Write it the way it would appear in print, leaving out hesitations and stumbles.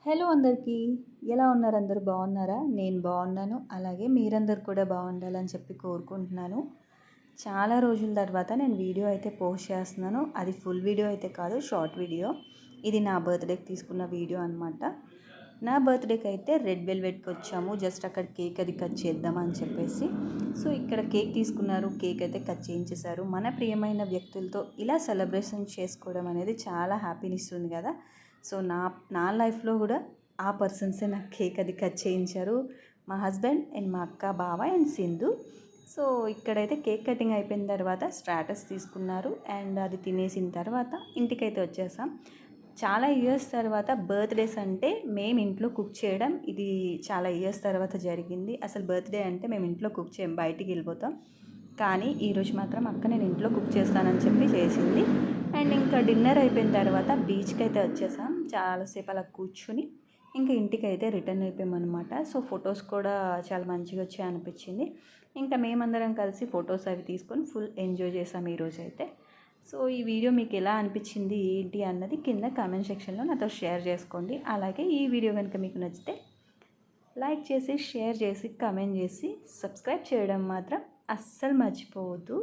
Hello అందరికీ. ఎలా ఉన్నారు? అందరూ బాగున్నారా? నేను బాగున్నాను. అలాగే మీరందరూ కూడా బాగుండాలని చెప్పి కోరుకుంటున్నాను. చాలా రోజుల తర్వాత నేను వీడియో అయితే పోస్ట్ చేస్తున్నాను. అది ఫుల్ వీడియో అయితే కాదు, షార్ట్ వీడియో. ఇది నా బర్త్డేకి తీసుకున్న వీడియో అనమాట. నా బర్త్డేకి అయితే రెడ్ వెల్వెట్కి వచ్చాము. జస్ట్ అక్కడ కేక్ అది కట్ చేద్దామని చెప్పేసి. సో ఇక్కడ కేక్ తీసుకున్నారు, కేక్ అయితే కట్ చేయించేశారు. మన ప్రియమైన వ్యక్తులతో ఇలా సెలబ్రేషన్ చేసుకోవడం అనేది చాలా హ్యాపీని ఇస్తుంది కదా. సో నా లైఫ్లో కూడా ఆ పర్సన్సే నాకు కేక్ అది కట్ చేయించారు. మా హస్బెండ్ అండ్ మా అక్క, బావ అండ్ సింధు. సో ఇక్కడైతే కేక్ కటింగ్ అయిపోయిన తర్వాత స్టాటస్ తీసుకున్నారు. అండ్ అది తినేసిన తర్వాత ఇంటికైతే వచ్చేసాం. చాలా ఇయర్స్ తర్వాత బర్త్డేస్ అంటే మేము ఇంట్లో కుక్ చేయడం ఇది చాలా ఇయర్స్ తర్వాత జరిగింది. అసలు బర్త్డే అంటే మేము ఇంట్లో కుక్ చేయం, బయటికి వెళ్ళిపోతాం. కానీ ఈరోజు మాత్రం అక్క నేను ఇంట్లో కుక్ చేస్తానని చెప్పి చేసింది. అండ్ ఇంకా డిన్నర్ అయిపోయిన తర్వాత బీచ్కి అయితే వచ్చేసాం. చాలాసేపు అలా కూర్చుని ఇంకా ఇంటికి అయితే రిటర్న్ అయిపోయామన్నమాట. సో ఫొటోస్ కూడా చాలా మంచిగా వచ్చాయి అనిపించింది. ఇంకా మేమందరం కలిసి ఫొటోస్ అవి తీసుకొని ఫుల్ ఎంజాయ్ చేసాం ఈరోజు అయితే. సో ఈ వీడియో మీకు ఎలా అనిపించింది ఏంటి అన్నది కింద కామెంట్ సెక్షన్లో నాతో షేర్ చేసుకోండి. అలాగే ఈ వీడియో కనుక మీకు నచ్చితే లైక్ చేసి, షేర్ చేసి, కామెంట్ చేసి, సబ్స్క్రైబ్ చేయడం మాత్రం అస్సలు మర్చిపోవద్దు.